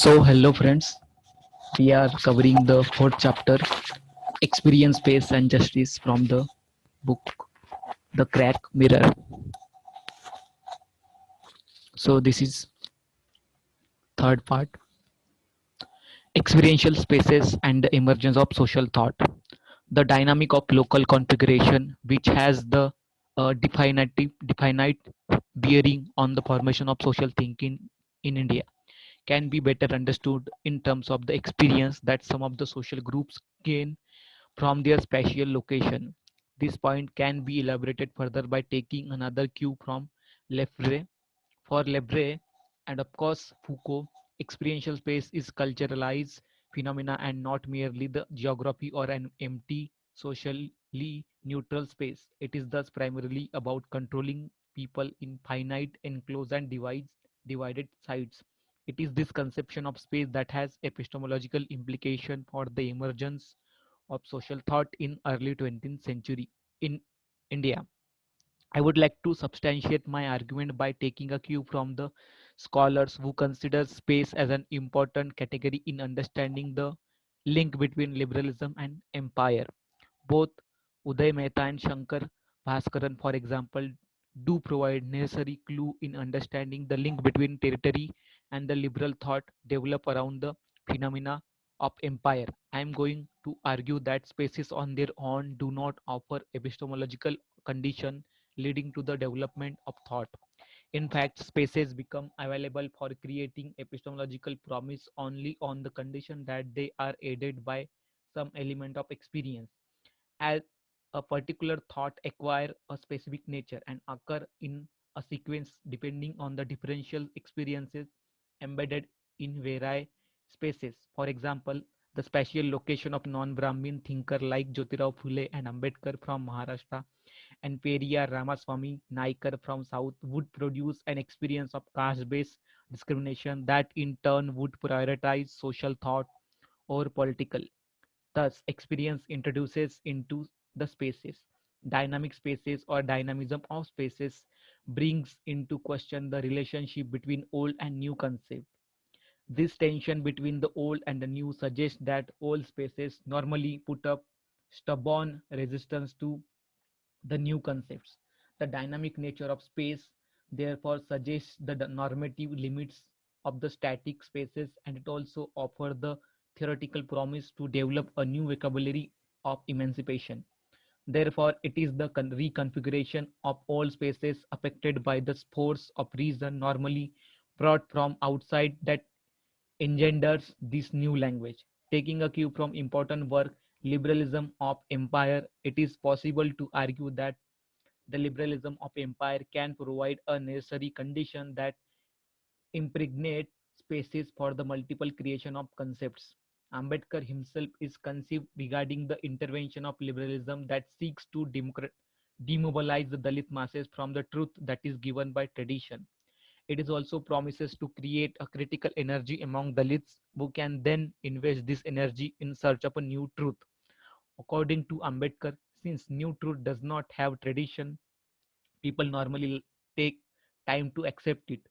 So, hello friends, we are covering the fourth chapter Experience, Space, and Justice from the book The Crack Mirror. So, this is third part Experiential Spaces and the Emergence of Social Thought. The dynamic of local configuration, which has the definite bearing on the formation of social thinking in India, can be better understood in terms of the experience that some of the social groups gain from their spatial location. This point can be elaborated further by taking another cue from Lefebvre. For Lefebvre and of course Foucault, experiential space is culturalized phenomena and not merely the geography or an empty socially neutral space. It is thus primarily about controlling people in finite, enclosed and divided sites. It is this conception of space that has epistemological implication for the emergence of social thought in early 20th century in India. I would like to substantiate my argument by taking a cue from the scholars who consider space as an important category in understanding the link between liberalism and empire. Both Uday Mehta and Shankar Bhaskaran, for example, do provide necessary clue in understanding the link between territory and the liberal thought developed around the phenomena of empire. I am going to argue that spaces on their own do not offer epistemological condition leading to the development of thought. In fact, spaces become available for creating epistemological promise only on the condition that they are aided by some element of experience. As a particular thought acquire a specific nature and occur in a sequence depending on the differential experiences embedded in various spaces. For example, the spatial location of non-Brahmin thinker like Jyotirao Phule and Ambedkar from Maharashtra and Periyar Ramaswamy Naikar from South would produce an experience of caste-based discrimination that in turn would prioritize social thought over political. Thus, experience introduces into the spaces. Dynamic spaces or dynamism of spaces brings into question the relationship between old and new concept. This tension between the old and the new suggests that old spaces normally put up stubborn resistance to the new concepts. The dynamic nature of space therefore suggests the normative limits of the static spaces, and it also offers the theoretical promise to develop a new vocabulary of emancipation. Therefore, it is the reconfiguration of all spaces affected by the force of reason normally brought from outside that engenders this new language. Taking a cue from important work, Liberalism of Empire, it is possible to argue that the liberalism of empire can provide a necessary condition that impregnate spaces for the multiple creation of concepts. Ambedkar himself is conceived regarding the intervention of liberalism that seeks to demobilize the Dalit masses from the truth that is given by tradition. It is also promises to create a critical energy among Dalits who can then invest this energy in search of a new truth. According to Ambedkar, since new truth does not have tradition, people normally take time to accept it.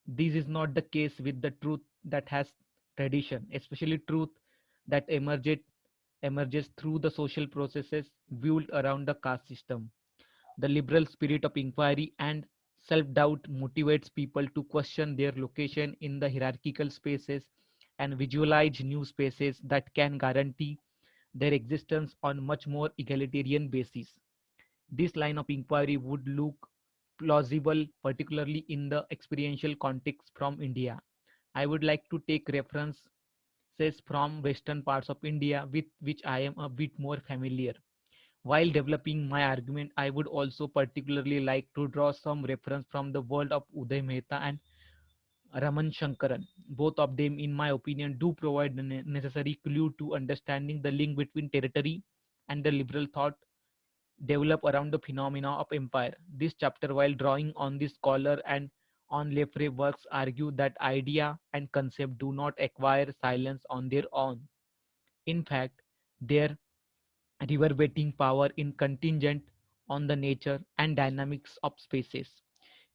This is not the case with the truth that has tradition, especially truth that emerges through the social processes built around the caste system. The liberal spirit of inquiry and self-doubt motivates people to question their location in the hierarchical spaces and visualize new spaces that can guarantee their existence on much more egalitarian basis. This line of inquiry would look plausible, particularly in the experiential context from India. I would like to take references from western parts of India with which I am a bit more familiar. While developing my argument, I would also particularly like to draw some reference from the world of Uday Mehta and Raman Shankaran. Both of them, in my opinion, do provide the necessary clue to understanding the link between territory and the liberal thought develop around the phenomena of empire. This chapter, while drawing on the scholar and on Lefebvre works, argue that idea and concept do not acquire silence on their own. In fact, their reverberating power in contingent on the nature and dynamics of spaces.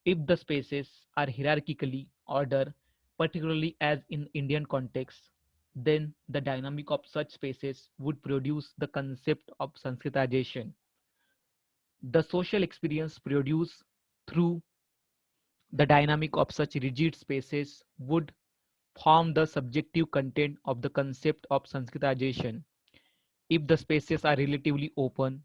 If the spaces are hierarchically ordered, particularly as in Indian context, then the dynamic of such spaces would produce the concept of Sanskritization. The social experience produced through the dynamic of such rigid spaces would form the subjective content of the concept of Sanskritization. If the spaces are relatively open,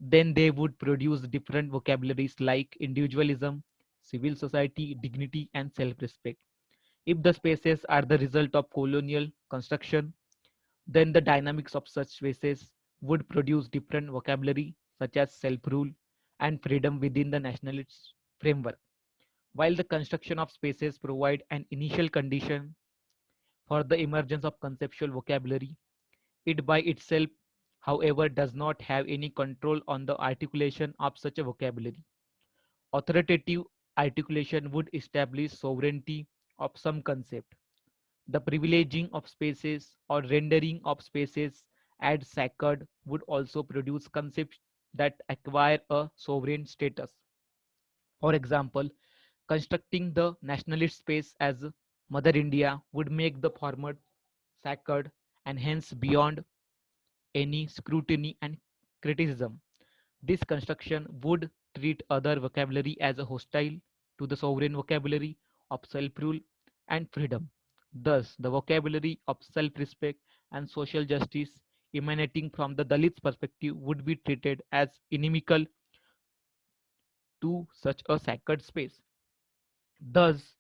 then they would produce different vocabularies like individualism, civil society, dignity, and self respect. If the spaces are the result of colonial construction, then the dynamics of such spaces would produce different vocabulary such as self rule and freedom within the nationalist framework. While the construction of spaces provide an initial condition for the emergence of conceptual vocabulary, it by itself, however, does not have any control on the articulation of such a vocabulary. Authoritative articulation would establish sovereignty of some concept. The privileging of spaces or rendering of spaces as sacred would also produce concepts that acquire a sovereign status. For example, constructing the nationalist space as Mother India would make the former sacred and hence beyond any scrutiny and criticism. This construction would treat other vocabulary as a hostile to the sovereign vocabulary of self-rule and freedom. Thus, the vocabulary of self-respect and social justice emanating from the Dalits' perspective would be treated as inimical to such a sacred space. Thus,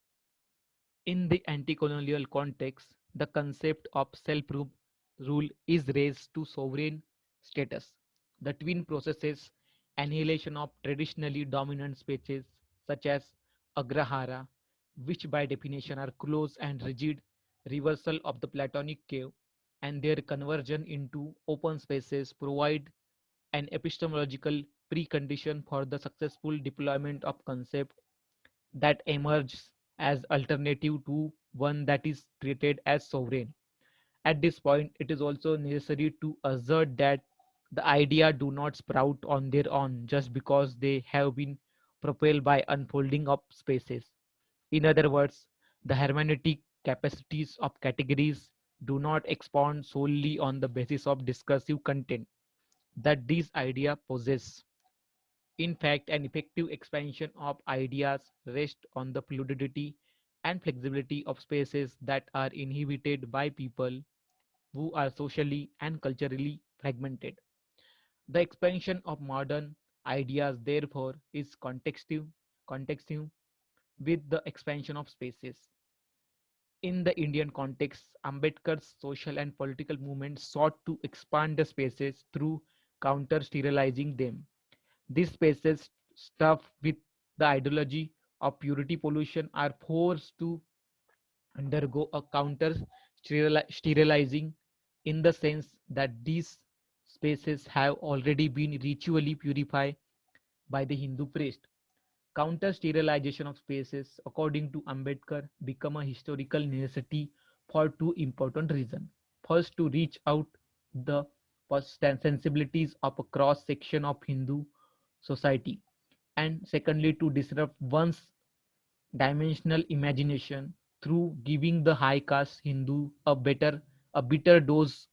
in the anti-colonial context, the concept of self-rule is raised to sovereign status. The twin processes annihilation of traditionally dominant spaces such as agrahara, which by definition are closed and rigid, reversal of the Platonic cave, and their conversion into open spaces provide an epistemological precondition for the successful deployment of concept that emerges as alternative to one that is treated as sovereign. At this point, it is also necessary to assert that the idea do not sprout on their own just because they have been propelled by unfolding of spaces. In other words, the hermeneutic capacities of categories do not expand solely on the basis of discursive content that these ideas possess. In fact, an effective expansion of ideas rests on the fluidity and flexibility of spaces that are inhabited by people who are socially and culturally fragmented. The expansion of modern ideas, therefore, is contextive with the expansion of spaces. In the Indian context, Ambedkar's social and political movement sought to expand the spaces through counter sterilizing them. These spaces, stuffed with the ideology of purity pollution, are forced to undergo a counter sterilizing in the sense that these spaces have already been ritually purified by the Hindu priest. Counter sterilization of spaces, according to Ambedkar, become a historical necessity for two important reasons. First, to reach out the sensibilities of a cross section of Hindu society, and secondly, to disrupt one's dimensional imagination through giving the high caste Hindu a bitter dose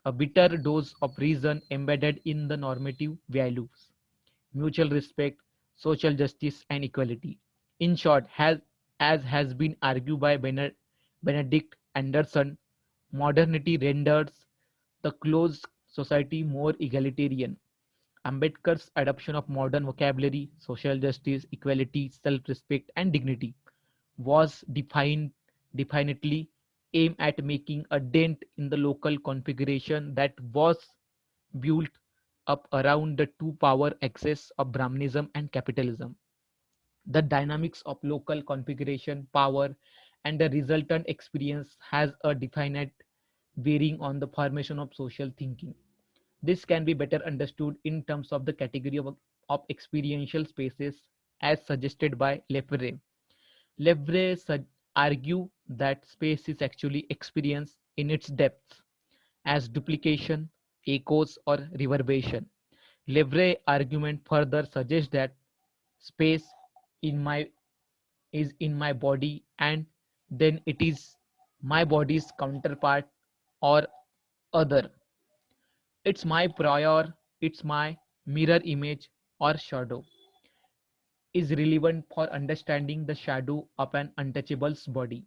a bitter dose of reason embedded in the normative values, mutual respect, social justice, and equality. In short, as has been argued by Benedict Anderson, modernity renders the closed society more egalitarian. Ambedkar's adoption of modern vocabulary, social justice, equality, self-respect, and dignity was definitely aimed at making a dent in the local configuration that was built up around the two power axes of Brahmanism and capitalism. The dynamics of local configuration, power, and the resultant experience has a definite bearing on the formation of social thinking. This can be better understood in terms of the category of experiential spaces as suggested by Lefebvre. Lefebvre argue that space is actually experienced in its depths as duplication, echoes, or reverberation. Lefebvre's argument further suggests that space in my is in my body and then it is my body's counterpart or other. It's my prior, it's my mirror image or shadow is relevant for understanding the shadow of an untouchable's body,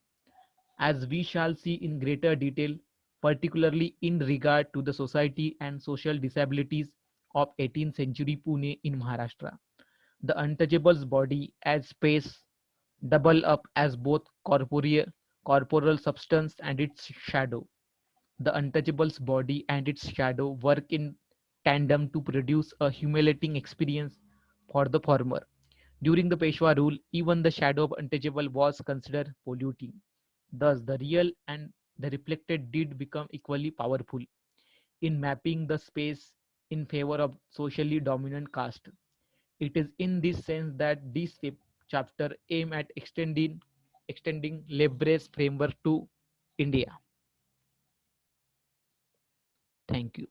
as we shall see in greater detail, particularly in regard to the society and social disabilities of 18th century Pune in Maharashtra. The untouchable's body as space double up as both corporeal substance and its shadow. The untouchable's body and its shadow work in tandem to produce a humiliating experience for the former. During the Peshwa rule, even the shadow of untouchable was considered polluting. Thus, the real and the reflected did become equally powerful in mapping the space in favor of socially dominant caste. It is in this sense that this chapter aim at extending Lebre's framework to India. Thank you.